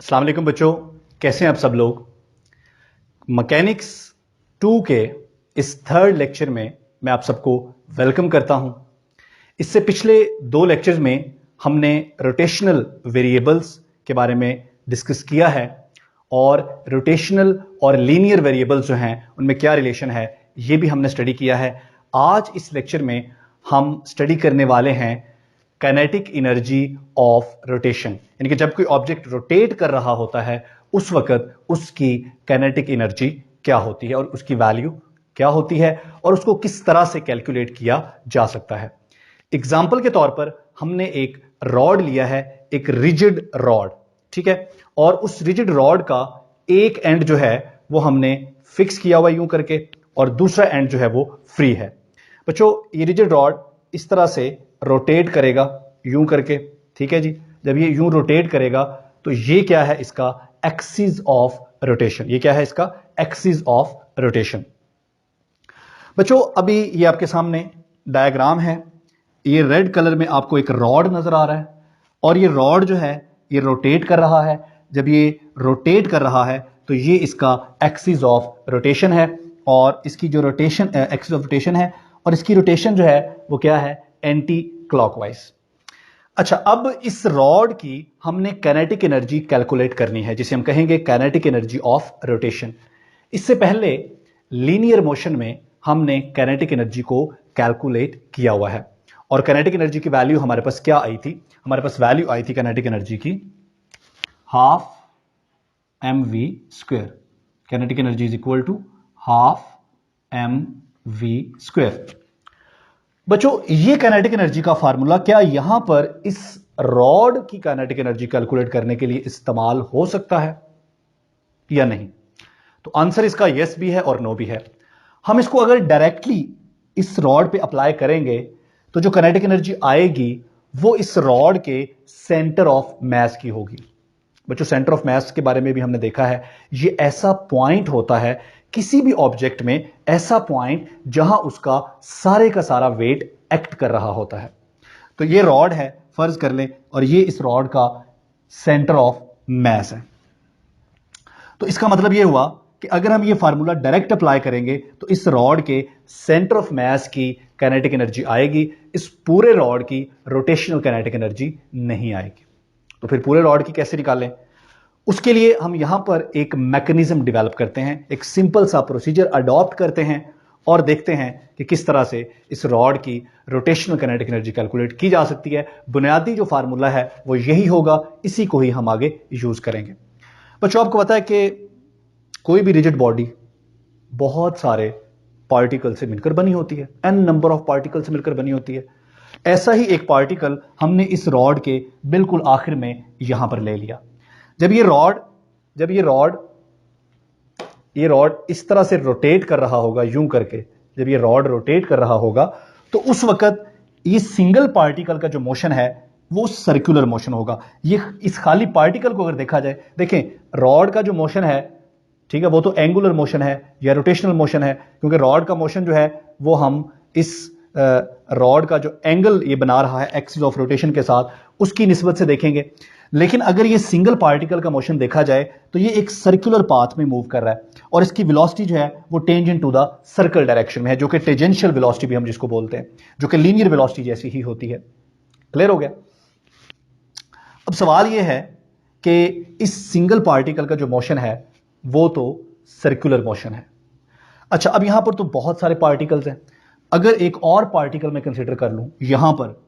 अस्सलाम वालेकुम बच्चों, कैसे हैं आप सब लोग। मैकेनिक्स 2 के इस थर्ड लेक्चर में मैं आप सबको वेलकम करता हूं। इससे पिछले 2 लेक्चर्स में हमने रोटेशनल वेरिएबल्स के बारे में डिस्कस किया है और रोटेशनल और लीनियर वेरिएबल्स जो हैं उनमें क्या रिलेशन है ये भी हमने स्टडी किया है। आज इस लेक्चर में हम स्टडी करने वाले हैं काइनेटिक एनर्जी ऑफ रोटेशन, यानी कि जब कोई ऑब्जेक्ट रोटेट कर रहा होता है उस वक्त उसकी काइनेटिक एनर्जी क्या होती है और उसकी वैल्यू क्या होती है और उसको किस तरह से कैलकुलेट किया जा सकता है। एग्जाम्पल के तौर पर हमने एक रॉड लिया है, एक रिजिड रॉड, ठीक है, और उस रिजिड रॉड का एक एंड जो है वो हमने फिक्स किया हुआ यूं करके और दूसरा एंड जो है वो फ्री है। बच्चों, ये रिजिड रॉड इस तरह से रोटेट करेगा यूं करके, ठीक है जी। जब ये यूं रोटेट करेगा तो ये क्या है, इसका एक्सिस ऑफ रोटेशन। ये क्या है, इसका एक्सिस ऑफ रोटेशन। बच्चों, अभी ये आपके सामने डायग्राम है। ये रेड कलर में आपको एक रॉड नजर आ रहा है और ये रॉड जो है ये रोटेट कर रहा है। जब ये रोटेट कर रहा है तो ये इसका एक्सिस ऑफ रोटेशन है और इसकी जो रोटेशन एक्सिस ऑफ रोटेशन है और इसकी रोटेशन जो है वो क्या है, एंटी क्लॉकवाइज। अच्छा, अब इस रॉड की हमने काइनेटिक एनर्जी कैलकुलेट करनी है जिसे हम कहेंगे काइनेटिक एनर्जी ऑफ रोटेशन। इससे पहले लीनियर मोशन में हमने काइनेटिक एनर्जी को कैलकुलेट किया हुआ है और काइनेटिक एनर्जी की वैल्यू हमारे पास क्या आई थी, हमारे पास वैल्यू आई थी काइनेटिक एनर्जी की half mv²। Kinetic energy is equal to half mv²। बच्चों, ये काइनेटिक एनर्जी का फार्मूला क्या यहां पर इस रॉड की काइनेटिक एनर्जी कैलकुलेट करने के लिए इस्तेमाल हो सकता है या नहीं? तो आंसर इसका यस भी है और नो भी है। हम इसको अगर डायरेक्टली इस रॉड पे अप्लाई करेंगे तो जो काइनेटिक एनर्जी आएगी वो इस रॉड के सेंटर ऑफ मास की होगी। बच्चों, सेंटर ऑफ मास के बारे में भी हमने देखा है, ये ऐसा पॉइंट होता है किसी भी ऑब्जेक्ट में, ऐसा पॉइंट जहां उसका सारे का सारा वेट एक्ट कर रहा होता है। तो ये रॉड है, फर्ज कर लें, और ये इस रॉड का सेंटर ऑफ मास है। तो इसका मतलब ये हुआ कि अगर हम ये फार्मूला डायरेक्ट अप्लाई करेंगे तो इस रॉड के सेंटर ऑफ मास की काइनेटिक एनर्जी आएगी, इस पूरे रॉड की रोटेशनल काइनेटिक एनर्जी नहीं आएगी। तो फिर पूरे रॉड की कैसे निकालें? उसके लिए हम यहां पर एक मैकेनिज्म डेवलप करते हैं, एक सिंपल सा प्रोसीजर अडॉप्ट करते हैं और देखते हैं कि किस तरह से इस रॉड की रोटेशनल काइनेटिक एनर्जी कैलकुलेट की जा सकती है। बुनियादी जो फार्मूला है वो यही होगा, इसी को ही हम आगे यूज करेंगे। बच्चों, आपको पता है कि कोई भी रिजिड बॉडी बहुत सारे पार्टिकल से मिलकर बनी होती है, एन नंबर ऑफ पार्टिकल से मिलकर बनी होती है। ऐसा ही एक पार्टिकल हमने इस रॉड के बिल्कुल आखिर में यहां पर ले लिया। जब ये रॉड इस तरह से रोटेट कर रहा होगा यूं करके, जब ये रॉड रोटेट कर रहा होगा तो उस वक्त ये सिंगल पार्टिकल का जो मोशन है वो सर्कुलर मोशन होगा। ये इस खाली पार्टिकल को अगर देखा जाए, देखें रॉड का जो मोशन है, ठीक है, वो तो एंगुलर मोशन है या रोटेशनल मोशन है, क्योंकि रॉड का मोशन जो है वो हम इस रॉड का जो एंगल ये बना रहा है एक्सिस ऑफ रोटेशन के साथ उसकी निस्बत से देखेंगे। लेकिन अगर ये सिंगल पार्टिकल का मोशन देखा जाए तो ये एक सर्कुलर पाथ में मूव कर रहा है और इसकी वेलोसिटी जो है वो tangent to the circle direction में है, जो कि टेंजेंशियल वेलोसिटी भी हम जिसको बोलते हैं, जो कि लीनियर वेलोसिटी जैसी ही होती है। क्लियर हो गया? अब सवाल ये है कि इस सिंगल पार्टिकल का जो मोशन है वो तो सर्कुलर मोशन है। अच्छा, अब यहां पर तो बहुत सारे पार्टिकल्स हैं। अगर एक और पार्टिकल मैं कंसीडर कर लूं यहां पर,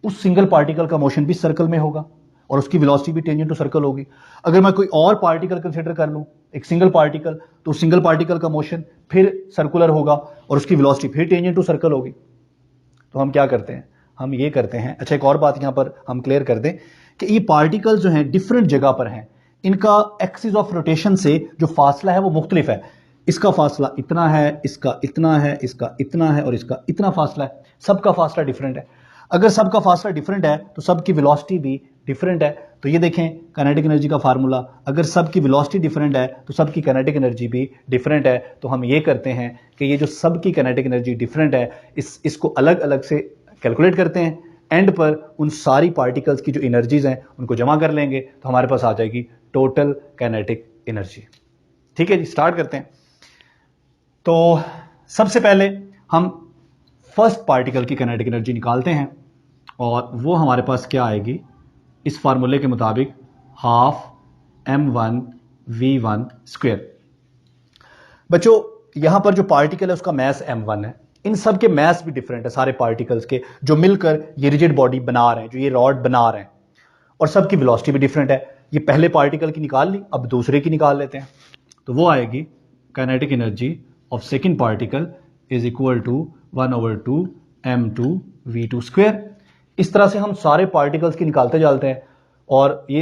उस सिंगल पार्टिकल का मोशन भी सर्कल में होगा और उसकी वेलोसिटी भी टेंजेंट टू सर्कल होगी। अगर मैं कोई और पार्टिकल कंसीडर कर लूं, एक सिंगल पार्टिकल, तो सिंगल पार्टिकल का मोशन फिर सर्कुलर होगा और उसकी वेलोसिटी फिर टेंजेंट टू सर्कल होगी। तो हम क्या करते हैं, हम ये करते हैं, अच्छा एक और बात यहां पर हम क्लियर कर दें कि ये पार्टिकल जो हैं डिफरेंट जगह पर हैं, इनका एक्सिस ऑफ रोटेशन से जो फासला है वो मुख्तलिफ है। इसका फासला इतना है, इसका इतना है, इसका इतना है और इसका इतना फासला है, सबका फासला डिफरेंट है। अगर सबका फासला डिफरेंट है तो सबकी वेलोसिटी भी डिफरेंट है। तो ये देखें काइनेटिक एनर्जी का फार्मूला, अगर सबकी वेलोसिटी डिफरेंट है तो सबकी काइनेटिक एनर्जी भी डिफरेंट है। तो हम ये करते हैं कि ये जो सबकी काइनेटिक एनर्जी डिफरेंट है इसको अलग अलग से कैलकुलेट करते हैं, एंड पर उन सारी पार्टिकल्स की जो एनर्जीज हैं उनको जमा कर लेंगे तो हमारे पास आ जाएगी टोटल काइनेटिक एनर्जी। ठीक है जी, स्टार्ट करते हैं। तो सबसे पहले हम फर्स्ट पार्टिकल की काइनेटिक एनर्जी निकालते हैं और वो हमारे पास क्या आएगी, इस फार्मूले के मुताबिक हाफ m1v1 स्क्वायर। बच्चों यहां पर जो पार्टिकल है उसका मैस m1 है, इन सब के मैस भी डिफरेंट है, सारे पार्टिकल्स के जो मिलकर ये रिजिड बॉडी बना रहे हैं, जो ये रॉड बना रहे हैं, और सबकी वेलोसिटी भी डिफरेंट है। ये पहले पार्टिकल की निकाल ली, अब दूसरे की निकाल लेते हैं। तो वो आएगी kinetic energy of second particle is equal to 1/2 m2v2 square. इस तरह से हम सारे पार्टिकल्स की निकालते जाते हैं और ये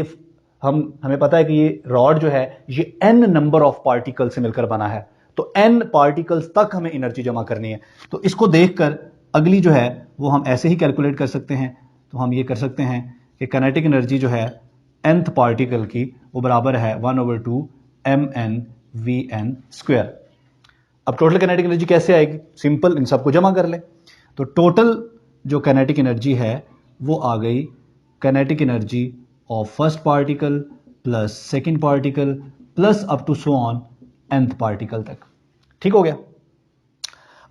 हमें पता है कि ये रॉड जो है ये n नंबर ऑफ पार्टिकल से मिलकर बना है, तो n पार्टिकल्स तक हमें एनर्जी जमा करनी है। तो इसको देखकर अगली जो है वो हम ऐसे ही कैलकुलेट कर सकते हैं। तो हम ये कर सकते हैं कि काइनेटिक एनर्जी जो है nth पार्टिकल की वो बराबर है 1/2 mn/vn स्क्वायर। अब टोटल काइनेटिक एनर्जी कैसे आएगी, सिंपल, इन सबको जमा कर ले। तो टोटल जो काइनेटिक एनर्जी है वो आ गई kinetic energy of first particle plus second particle plus up to so on nth particle तक। ठीक हो गया।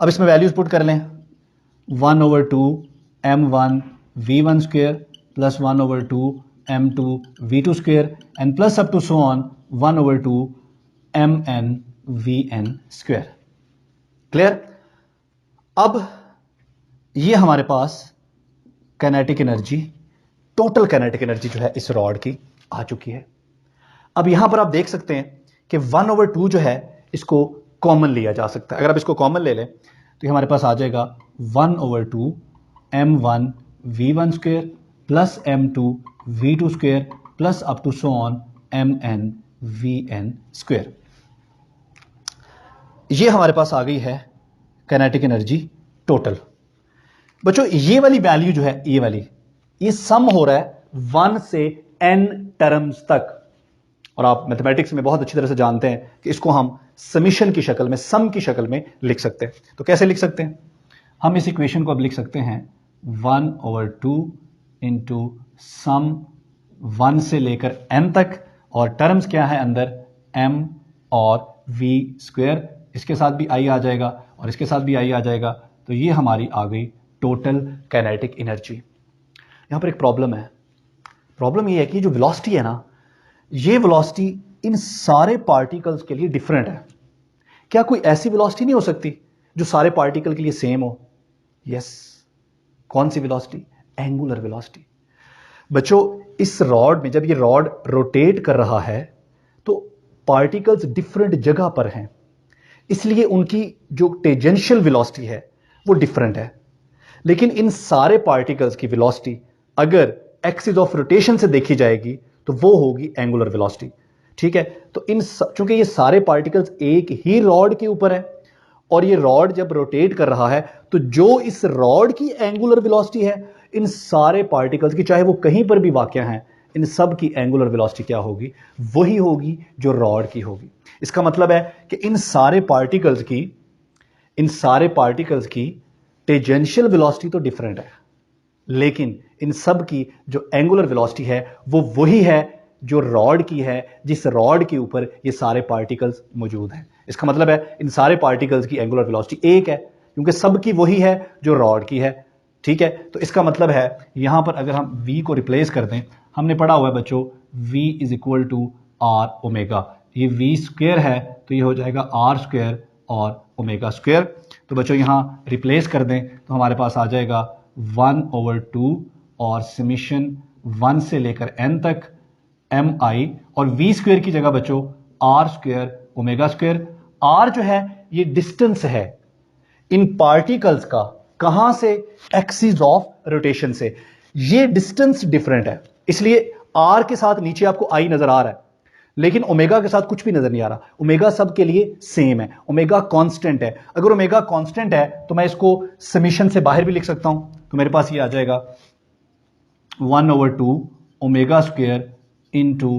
अब इसमें वैल्यूज पुट कर लें, 1/2 m1v1 square plus 1/2 m2v2 square and plus up to so on 1/2 mn/vn square. Clear. अब ये हमारे पास kinetic energy, total kinetic energy जो है इस रॉड की आ चुकी है। अब यहां पर आप देख सकते हैं कि 1/2 जो है इसको कॉमन लिया जा सकता है। अगर आप इसको कॉमन ले लें तो हमारे पास आ जाएगा 1/2 m1v1 square plus m2v2 square plus up to so on mn/vn square. ये हमारे पास आ गई है काइनेटिक एनर्जी टोटल। बच्चों ये वाली वैल्यू जो है, ये वाली, ये सम हो रहा है 1 से n टर्म्स तक, और आप मैथमेटिक्स में बहुत अच्छी तरह से जानते हैं कि इसको हम समीशन की शक्ल में, सम की शक्ल में लिख सकते हैं। तो कैसे लिख सकते हैं, हम इस इक्वेशन को अब लिख सकते हैं 1/2 इंटू सम 1 से लेकर n तक, और टर्म्स क्या है अंदर, m और v स्क्वायर, इसके साथ भी i आ जाएगा और इसके साथ भी i आ जाएगा। तो ये हमारी आ गई टोटल काइनेटिक एनर्जी। यहां पर एक प्रॉब्लम है, प्रॉब्लम ये है कि जो वेलोसिटी है ना, ये वेलोसिटी इन सारे पार्टिकल्स के लिए डिफरेंट है। क्या कोई ऐसी वेलोसिटी नहीं हो सकती जो सारे पार्टिकल के लिए सेम हो? यस। कौन सी वेलोसिटी? Angular velocity. बच्चों इस रॉड में जब ये रॉड रोटेट कर रहा है तो पार्टिकल्स डिफरेंट जगह पर हैं, इसलिए उनकी जो टेंजेंशियल वेलोसिटी है वो डिफरेंट है। लेकिन इन सारे पार्टिकल्स की वेलोसिटी अगर एक्सिस ऑफ रोटेशन से देखी जाएगी तो वो होगी एंगुलर वेलोसिटी। ठीक है। तो चूंकि ये सारे पार्टिकल्स एक ही रॉड के ऊपर है और ये रॉड जब रोटेट कर रहा है तो जो इस रॉड की एंगुलर वेलोसिटी है, इन सारे पार्टिकल्स की, चाहे वो कहीं पर भी वाक़ हैं, इन सब की एंगुलर वेलोसिटी क्या होगी? वही होगी जो रॉड की होगी। इसका मतलब है कि इन सारे पार्टिकल्स की टेंजेंशियल वेलोसिटी तो डिफरेंट है, लेकिन इन सब की जो एंगुलर वेलोसिटी है वो वही है जो रॉड की है, जिस रॉड के ऊपर ये सारे पार्टिकल्स मौजूद हैं। इसका मतलब है इन सारे पार्टिकल्स की एंगुलर वेलोसिटी एक है, क्योंकि सबकी वही है जो रॉड की है। ठीक है। तो इसका मतलब है यहां पर अगर हम v को रिप्लेस कर दें, हमने पढ़ा हुआ है बच्चों v is equal to r omega, ये v स्क्वायर है तो ये हो जाएगा r स्क्वायर और ओमेगा स्क्वायर। तो बच्चों यहां रिप्लेस कर दें तो हमारे पास आ जाएगा 1/2 और समीशन 1 से लेकर n तक mi, और v स्क्वायर की जगह बच्चों r square omega square. r जो है ये डिस्टेंस है इन पार्टिकल्स का, कहां से? एक्सिस ऑफ रोटेशन से। ये डिस्टेंस डिफरेंट है, इसलिए r के साथ नीचे आपको i नजर आ रहा है, लेकिन ओमेगा के साथ कुछ भी नजर नहीं आ रहा। ओमेगा सब के लिए सेम है, ओमेगा कांस्टेंट है। अगर ओमेगा कांस्टेंट है तो मैं इसको समीशन से बाहर भी लिख सकता हूं, तो मेरे पास ये आ जाएगा 1/2 ओमेगा स्क्वायर इंटू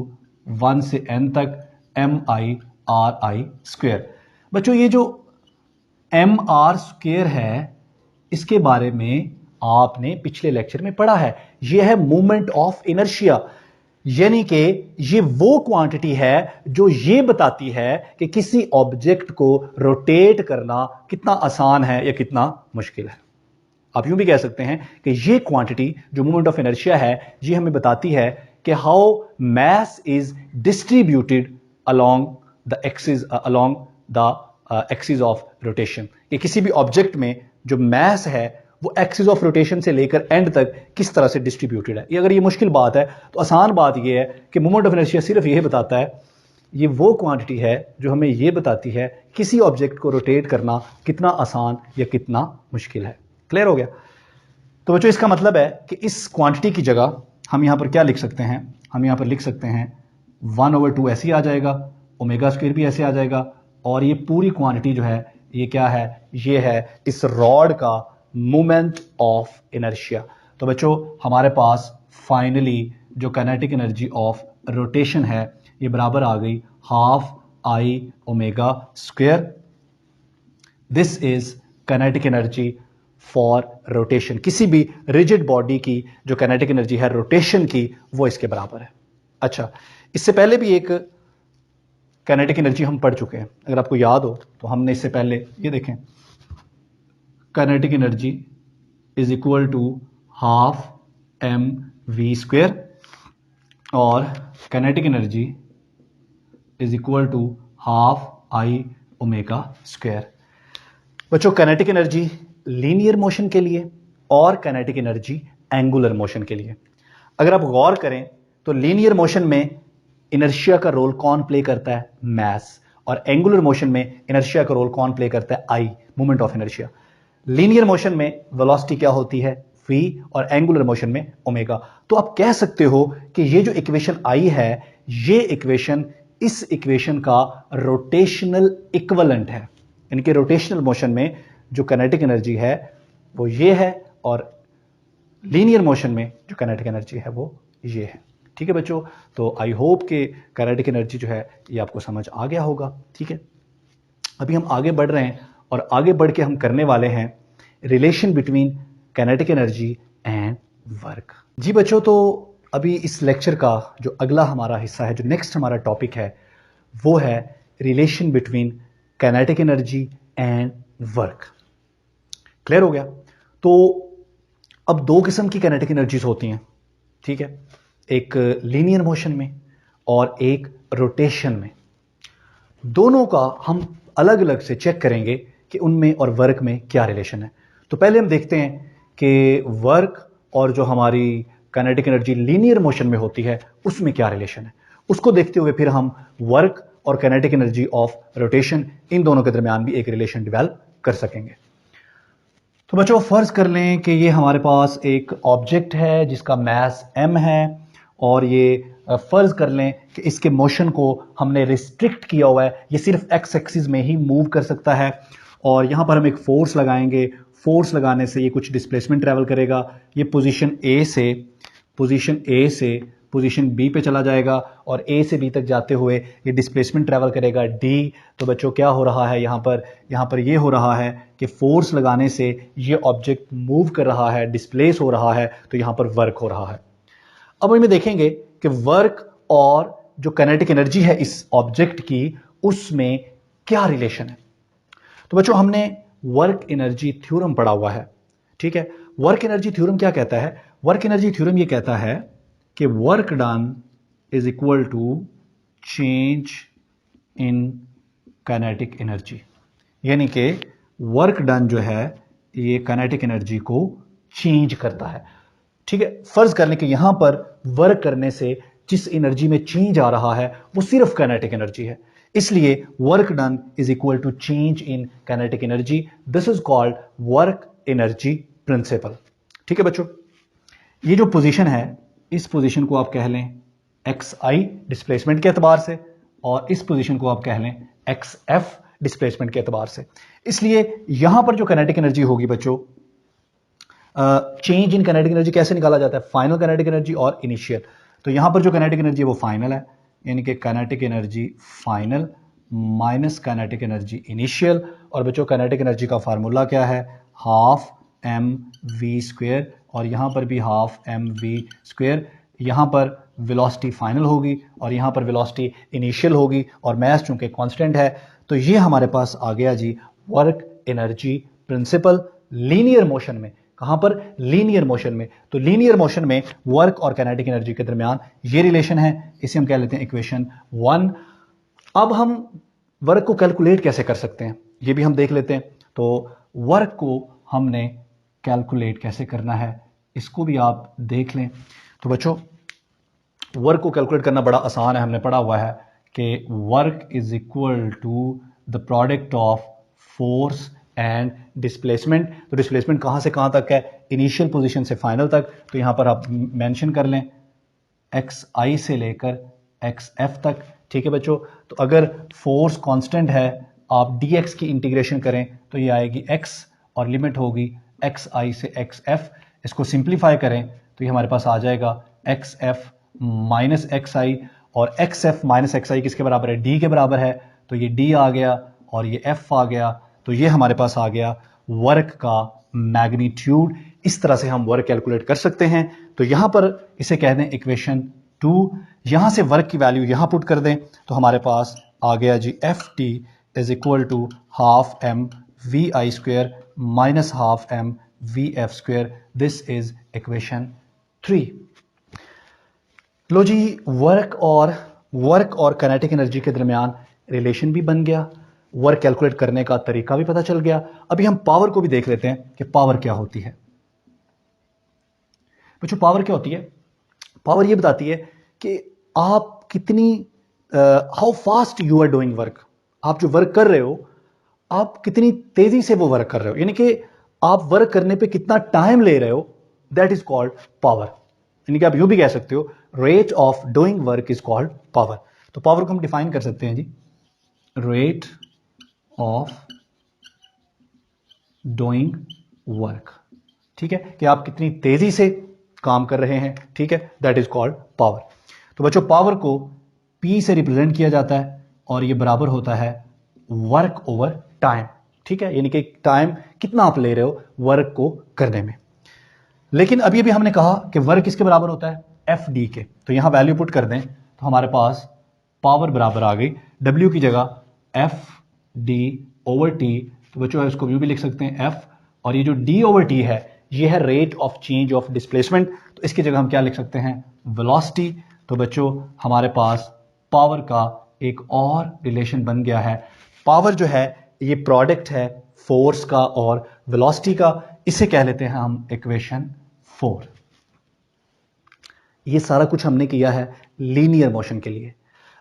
1 से n तक mi/ri स्क्वायर। बच्चों ये जो mr स्क्वायर है इसके बारे में आपने पिछले लेक्चर में पढ़ा है, यह है मोमेंट ऑफ इनर्शिया। यानी कि ये वो क्वांटिटी है जो ये बताती है कि किसी ऑब्जेक्ट को रोटेट करना कितना आसान है या कितना मुश्किल है। आप यूं भी कह सकते हैं कि ये क्वांटिटी जो मोमेंट ऑफ इनर्शिया है ये हमें बताती है कि how mass is distributed along the axis of rotation, कि किसी भी ऑब्जेक्ट में जो मैस है वो एक्सिस ऑफ रोटेशन से लेकर एंड तक किस तरह से डिस्ट्रीब्यूटेड है। ये अगर ये मुश्किल बात है तो आसान बात ये है कि मोमेंट ऑफ इनर्शिया सिर्फ ये बताता है, ये वो क्वांटिटी है जो हमें ये बताती है किसी ऑब्जेक्ट को रोटेट करना कितना आसान या कितना मुश्किल है। क्लियर हो गया? तो बच्चों इसका मतलब है कि इस क्वांटिटी की जगह हम यहां पर क्या लिख सकते हैं, हम यहां पर लिख सकते हैं 1/2 ऐसे ही आ जाएगा, ओमेगा स्क्वायर भी ऐसे आ जाएगा, और ये पूरी क्वांटिटी जो है ये क्या है, ये है इस रॉड का मोमेंट ऑफ इनर्शिया। तो बच्चों हमारे पास फाइनली जो काइनेटिक एनर्जी ऑफ रोटेशन है ये बराबर आ गई 12I omega square. This is kinetic energy for rotation. किसी भी रिजिड बॉडी की जो काइनेटिक एनर्जी है रोटेशन की वो इसके बराबर है। अच्छा, इससे पहले भी एक काइनेटिक एनर्जी हम पढ़ चुके हैं, अगर आपको याद हो तो हमने इससे पहले ये देखें, kinetic energy is equal to 12mv square और kinetic energy is equal to 12I omega square. बच्चों काइनेटिक एनर्जी लीनियर मोशन के लिए और काइनेटिक एनर्जी एंगुलर मोशन के लिए। अगर आप गौर करें तो लीनियर मोशन में इनर्शिया का रोल कौन प्ले करता है, मैस, और एंगुलर मोशन में इनर्शिया का रोल कौन प्ले करता है, I, moment of inertia. Linear motion में वेलोसिटी क्या होती है, v, और एंगुलर मोशन में ओमेगा। तो आप कह सकते हो कि ये जो इक्वेशन आई है ये इक्वेशन इस इक्वेशन का रोटेशनल इक्विवेलेंट है। इनके रोटेशनल मोशन में जो काइनेटिक एनर्जी है वो ये है और लीनियर मोशन में जो काइनेटिक एनर्जी है वो ये है। ठीक है बच्चों, तो आई होप कि काइनेटिक एनर्जी जो है ये आपको समझ आ गया होगा। ठीक है, अभी हम आगे बढ़ रहे हैं और आगे बढ़ के हम करने वाले हैं relation between kinetic energy and work. जी बच्चों, तो अभी इस लेक्चर का जो अगला हमारा हिस्सा है, जो नेक्स्ट हमारा टॉपिक है वो है relation between kinetic energy and work. Clear हो गया? तो अब दो किस्म की काइनेटिक एनर्जीज होती हैं, ठीक है, एक लीनियर मोशन में और एक रोटेशन में। दोनों का हम अलग अलग से चेक करेंगे कि उनमें और वर्क में क्या रिलेशन है। तो पहले हम देखते हैं कि वर्क और जो हमारी काइनेटिक एनर्जी लीनियर मोशन में होती है उसमें क्या रिलेशन है। उसको देखते हुए फिर हम वर्क और काइनेटिक एनर्जी ऑफ रोटेशन, इन दोनों के दरमियान भी एक रिलेशन डेवलप कर सकेंगे। तो बच्चों फर्ज कर लें कि ये हमारे पास एक ऑब्जेक्ट है जिसका मास m है और ये फर्ज कर लें कि इसके मोशन को हमने रिस्ट्रिक्ट किया हुआ है, ये सिर्फ एक्स एक्सिस में ही मूव कर सकता है और यहां पर हम एक फोर्स लगाएंगे। फोर्स लगाने से ये कुछ डिस्प्लेसमेंट ट्रैवल करेगा, ये पोजीशन ए से पोजीशन बी पे चला जाएगा और ए से बी तक जाते हुए ये डिस्प्लेसमेंट ट्रैवल करेगा डी। तो बच्चों क्या हो रहा है यहाँ पर ये हो रहा है कि फोर्स लगाने से ये ऑब्जेक्ट मूव कर रहा है, डिस्प्लेस हो रहा है, तो यहाँ पर वर्क हो रहा है। अब हम देखेंगे कि वर्क और जो काइनेटिक एनर्जी है इस ऑब्जेक्ट की उसमें क्या रिलेशन है। तो बच्चों हमने वर्क एनर्जी थ्योरम पढ़ा हुआ है, ठीक है। वर्क एनर्जी थ्योरम क्या कहता है? वर्क एनर्जी थ्योरम ये कहता है कि work done is equal to change in kinetic energy, यानी कि वर्क डन जो है ये काइनेटिक एनर्जी को चेंज करता है, ठीक है। फर्ज कर लें कि यहां पर वर्क करने से जिस एनर्जी में चेंज आ रहा है वो सिर्फ काइनेटिक एनर्जी है, इसलिए work done is equal to change in kinetic energy. This is called work energy principle, ठीक है बच्चों। ये जो पोजीशन है इस पोजीशन को आप कह लें xi डिस्प्लेसमेंट के एतबार से और इस पोजीशन को आप कह लें xf डिस्प्लेसमेंट के एतबार से। इसलिए यहां पर जो काइनेटिक एनर्जी होगी बच्चों, चेंज इन काइनेटिक एनर्जी कैसे निकाला जाता है? फाइनल काइनेटिक एनर्जी और इनिशियल। तो यहां पर जो काइनेटिक एनर्जी है वो फाइनल है, यानी कि kinetic energy final minus kinetic energy initial. और बच्चों काइनेटिक एनर्जी का फार्मूला क्या है? हाफ mv स्क्वायर, और यहां पर भी हाफ mv स्क्वायर। यहां पर वेलोसिटी फाइनल होगी और यहां पर वेलोसिटी इनिशियल होगी, और मास चूंकि कांस्टेंट है तो ये हमारे पास आ गया जी work energy principle linear motion में। कहां पर? लीनियर मोशन में। तो लीनियर मोशन में वर्क और काइनेटिक एनर्जी के दरमियान ये रिलेशन है, इसे हम कह लेते हैं इक्वेशन 1। अब हम वर्क को कैलकुलेट कैसे कर सकते हैं ये भी हम देख लेते हैं। तो वर्क को हमने कैलकुलेट कैसे करना है इसको भी आप देख लें। तो बच्चों वर्क को कैलकुलेट करना बड़ा आसान है, हमने पढ़ा हुआ है कि work is equal to the product of force and displacement. तो डिस्प्लेसमेंट कहां से कहां तक है? इनिशियल पोजीशन से फाइनल तक। तो यहां पर आप मेंशन कर लें एक्स आई से लेकर एक्स एफ तक। ठीक है बच्चों, तो अगर फोर्स कांस्टेंट है आप डी एक्स की इंटीग्रेशन करें तो ये आएगी एक्स और लिमिट होगी एक्स आई से एक्स एफ। इसको सिंप्लीफाई करें तो ये हमारे पास आ जाएगा एक्स एफ माइनस एक्स आई, और एक्स एफ माइनस एक्स आई किसके बराबर है? डी के बराबर है। तो ये डी आ गया और ये एफ आ गया, तो ये हमारे पास आ गया वर्क का मैग्नीट्यूड। इस तरह से हम वर्क कैलकुलेट कर सकते हैं। तो यहां पर इसे कह दें इक्वेशन 2। यहां से वर्क की वैल्यू यहां पुट कर दें तो हमारे पास आ गया जी F T is equal to half M V I square minus half M V F square. This is equation 3। लो जी, वर्क और काइनेटिक एनर्जी के दरमियान रिलेशन भी बन गया, वर्क कैलकुलेट करने का तरीका भी पता चल गया। अभी हम पावर को भी देख लेते हैं कि पावर क्या होती है। बच्चों पावर क्या होती है? पावर ये बताती है कि आप कितनी how fast you are doing work. आप जो वर्क कर रहे हो आप कितनी तेजी से वो वर्क कर रहे हो, यानी कि आप वर्क करने पे कितना टाइम ले रहे हो, दैट इज कॉल्ड पावर। यानी कि आप यूं भी कह सकते हो rate of doing work is called power. तो पावर को हम डिफाइन कर सकते हैं जी रेट ऑफ डूइंग वर्क। ठीक है, कि आप कितनी तेजी से काम कर रहे हैं। ठीक है, दैट इज कॉल्ड पावर। तो बच्चों पावर को P से रिप्रेजेंट किया जाता है और ये बराबर होता है वर्क ओवर टाइम। ठीक है, यानी कि टाइम कितना आप ले रहे हो वर्क को करने में। लेकिन अभी अभी हमने कहा कि वर्क किसके बराबर होता है? एफ डी के। तो यहां वैल्यू पुट कर दें तो हमारे पास पावर बराबर आ गई W की जगह एफ डी ओवर टी। तो बच्चों इसको व्यू भी लिख सकते हैं एफ, और ये जो डी ओवर टी है ये है rate of change of displacement. तो इसकी जगह हम क्या लिख सकते हैं? वेलोसिटी। तो बच्चों हमारे पास पावर का एक और रिलेशन बन गया है। पावर जो है ये प्रोडक्ट है फोर्स का और वेलोसिटी का। इसे कह लेते हैं हम इक्वेशन 4। ये सारा कुछ हमने किया है लीनियर मोशन के लिए।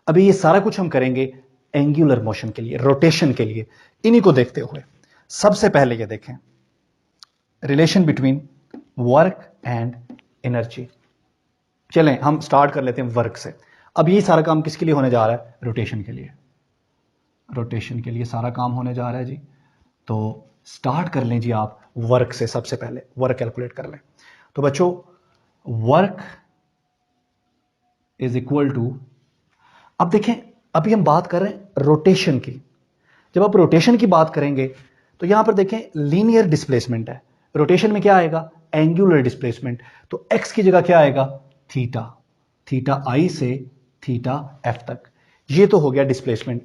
अभी ये सारा कुछ हम करेंगे एंगुलर मोशन के लिए, रोटेशन के लिए। इन्हीं को देखते हुए सबसे पहले ये देखें relation between work and energy. चलें हम स्टार्ट कर लेते हैं वर्क से। अब ये सारा काम किसके लिए होने जा रहा है? रोटेशन के लिए। रोटेशन के लिए सारा काम होने जा रहा है जी। तो स्टार्ट कर लें जी आप वर्क से। सबसे पहले वर्क कैलकुलेट कर लें। तो बच्चों वर्क इज इक्वल टू, अब देखें अभी हम बात कर रहे हैं रोटेशन की। जब आप रोटेशन की बात करेंगे तो यहां पर देखें लीनियर डिस्प्लेसमेंट है, रोटेशन में क्या आएगा? Angular displacement. तो एक्स की जगह क्या आएगा? थीटा। थीटा आई से थीटा एफ तक, ये तो हो गया डिस्प्लेसमेंट।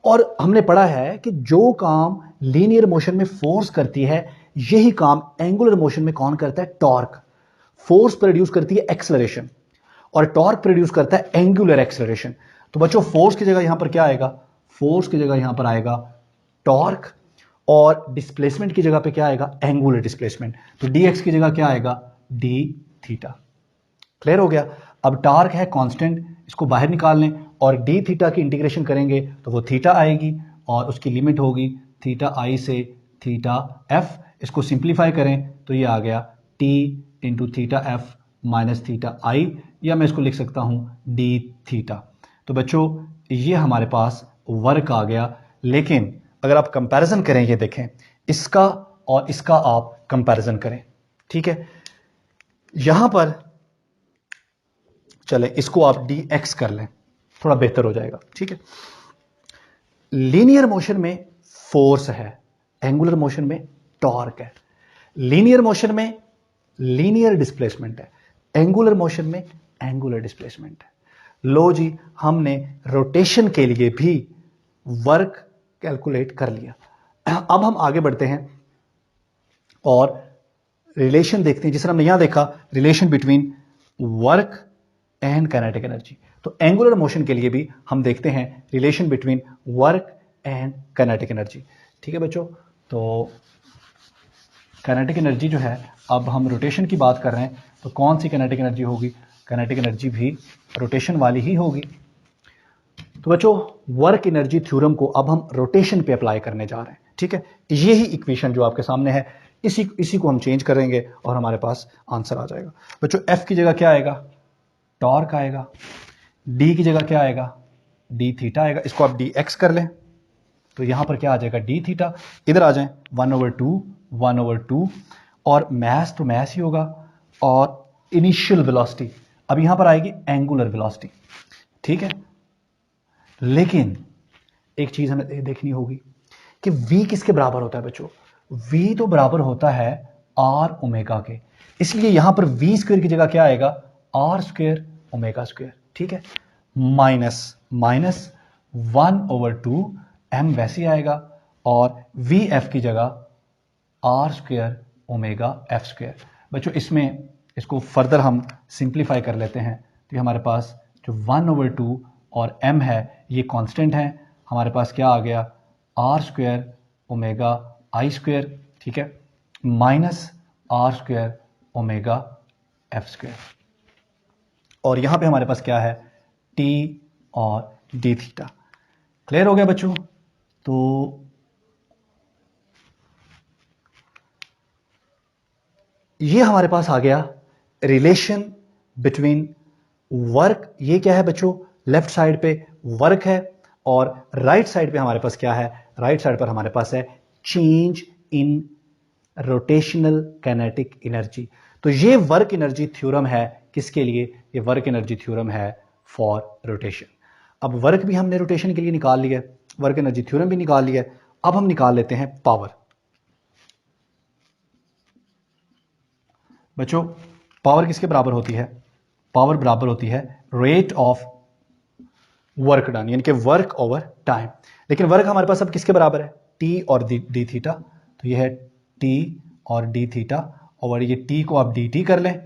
और हमने पढ़ा है कि जो काम लीनियर मोशन में फोर्स करती है यही काम एंगुलर मोशन में कौन करता है? टॉर्क। फोर्स प्रोड्यूस करती है एक्सेलरेशन और टॉर्क प्रोड्यूस करता है एंगुलर एक्सेलरेशन। तो बच्चों फोर्स की जगह यहां पर क्या आएगा? फोर्स की जगह यहां पर आएगा टॉर्क, और डिस्प्लेसमेंट की जगह पे क्या आएगा? Angular displacement. तो dx की जगह क्या आएगा? d theta. क्लियर हो गया? अब टॉर्क है कांस्टेंट, इसको बाहर निकाल लें और d थीटा की इंटीग्रेशन करेंगे तो वो थीटा आएगी और उसकी लिमिट होगी थीटा आई से थीटा एफ। इसको सिंप्लीफाई करें तो ये आ गया t into theta F minus theta I, या मैं इसको लिख सकता हूं d थीटा। तो बच्चों ये हमारे पास वर्क आ गया। लेकिन अगर आप कंपैरिजन करें, ये देखें इसका और इसका आप कंपैरिजन करें। ठीक है, यहां पर चले इसको आप dx कर लें, थोड़ा बेहतर हो जाएगा। ठीक है, लीनियर मोशन में फोर्स है, एंगुलर मोशन में टॉर्क है। लीनियर मोशन में लीनियर डिस्प्लेसमेंट है, एंगुलर मोशन में एंगुलर डिस्प्लेसमेंट है। लो जी, हमने रोटेशन के लिए भी वर्क कैलकुलेट कर लिया। अब हम आगे बढ़ते हैं और रिलेशन देखते हैं, जिस तरह हमने यहां देखा relation between work and kinetic energy. तो एंगुलर मोशन के लिए भी हम देखते हैं relation between work and kinetic energy. ठीक है बच्चों, तो काइनेटिक एनर्जी जो है, अब हम रोटेशन की बात कर रहे हैं, तो कौन सी काइनेटिक एनर्जी होगी? काइनेटिक एनर्जी भी रोटेशन वाली ही होगी। तो बच्चों, वर्क एनर्जी थ्योरम को अब हम रोटेशन पे अप्लाई करने जा रहे हैं। ठीक है, ये ही इक्वेशन जो आपके सामने है, इसी को हम चेंज करेंगे और हमारे पास आंसर आ जाएगा। बच्चों, एफ की जगह क्या आएगा? टॉर्क आएगा। डी की जगह क्या आएगा? डी थीटा आएगा। इसको आप डी एक्स कर लें तो यहां पर क्या आ जाएगा? D theta. इधर आ जाएं, 1/2 और मैस तो मैस ही होगा, और इनिशियल वेलोसिटी अब यहां पर आएगी एंगुलर वेलोसिटी। ठीक है, लेकिन एक चीज हमें देखनी होगी कि v किसके बराबर होता है बच्चों? v तो बराबर होता है r ओमेगा के, इसलिए यहां पर v स्क्वायर की जगह क्या आएगा? r square omega square. ठीक है, माइनस 1/2 m वैसे आएगा, और vf की जगह r square omega f square. बच्चों, इसमें इसको फर्दर हम सिंप्लीफाई कर लेते हैं, तो हमारे पास जो 1/2 और m है ये कांस्टेंट है। हमारे पास क्या आ गया? r square omega i square. ठीक है, minus r square omega f square, और यहां पे हमारे पास क्या है? t और d थीटा। क्लियर हो गया बच्चों? तो ये हमारे पास आ गया रिलेशन बिटवीन वर्क। ये क्या है बच्चों? लेफ्ट साइड पे वर्क है, और राइट साइड पे हमारे पास क्या है? राइट साइड पर हमारे पास है change in rotational kinetic energy. तो ये वर्क एनर्जी थ्योरम है किसके लिए? ये वर्क एनर्जी थ्योरम है फॉर रोटेशन। अब वर्क भी हमने रोटेशन के लिए निकाल लिया, वर्क एनर्जी थ्योरम भी निकाल लिया। अब हम निकाल लेते हैं पावर। बच्चों, पावर किसके बराबर होती है? पावर बराबर होती है रेट ऑफ वर्क डन, यानी कि वर्क ओवर टाइम। लेकिन वर्क हमारे पास अब किसके बराबर है? टी और डी थीटा। तो ये है टी और डी थीटा, और ये टी को आप डी टी कर लें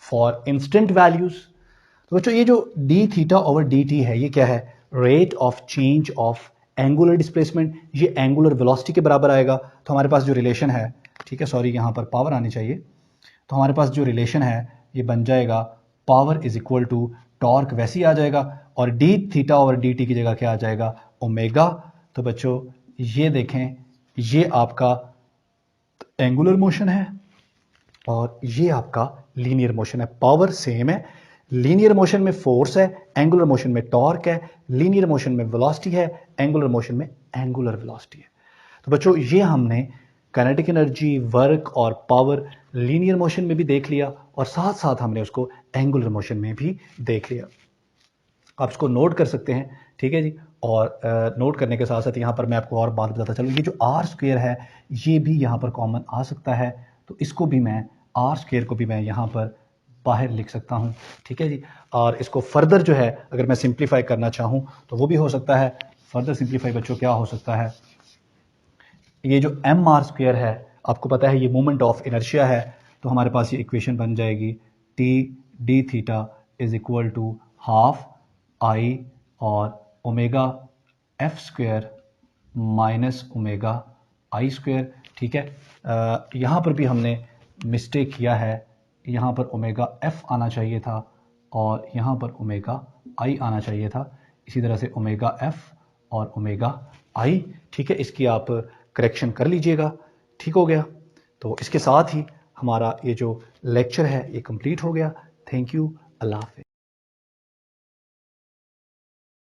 फॉर इंस्टेंट वैल्यूज। तो बच्चों, ये जो D theta over D T है, ये क्या है? Rate of change of angular displacement. ये एंगुलर वेलोसिटी के बराबर आएगा। तो हमारे पास जो रिलेशन है, ठीक है, सॉरी यहां पर पावर आनी चाहिए, तो हमारे पास जो रिलेशन है ये बन जाएगा power is equal to torque, वैसे ही आ जाएगा, और डी थीटा और डी टी की जगह क्या आ जाएगा? ओमेगा। तो बच्चों, ये देखें, ये आपका एंगुलर मोशन है और ये आपका लीनियर मोशन है। पावर सेम है, लीनियर मोशन में फोर्स है, एंगुलर मोशन में टॉर्क है, लीनियर मोशन में वेलोसिटी है, एंगुलर मोशन में एंगुलर वेलोसिटी है। तो बच्चों, ये हमने काइनेटिक एनर्जी, वर्क और पावर लीनियर मोशन में भी देख लिया, और साथ साथ हमने उसको एंगुलर मोशन में भी देख लिया। आप इसको नोट कर सकते हैं, ठीक है जी। और नोट करने के साथ साथ यहाँ पर मैं आपको और बात बताता चलूँ, ये जो आर स्क्वायर है ये भी यहाँ पर कॉमन आ सकता है, तो इसको भी मैं, आर स्क्वायर को भी मैं यहाँ पर बाहर लिख सकता हूँ, ठीक है जी। और इसको फर्दर जो है अगर मैं सिंप्लीफाई करना चाहूँ तो वो भी हो सकता है। फर्दर सिंप्लीफाई बच्चों क्या हो सकता है? ये जो एम आर स्क्वायर है, आपको पता है ये मोमेंट ऑफ इनर्शिया है, तो हमारे पास ये इक्वेशन बन जाएगी T D theta is equal to half I और omega F square minus omega I square. ठीक है, यहाँ पर भी हमने मिस्टेक किया है, यहाँ पर ओमेगा एफ आना चाहिए था और यहाँ पर ओमेगा आई आना चाहिए था। इसी तरह से ओमेगा एफ और ओमेगा आई, ठीक है, इसकी आप करेक्शन कर लीजिएगा। ठीक हो गया। तो इसके साथ ही हमारा ये जो लेक्चर है ये कंप्लीट हो गया। थैंक यू, अल्लाह हाफ़िज़।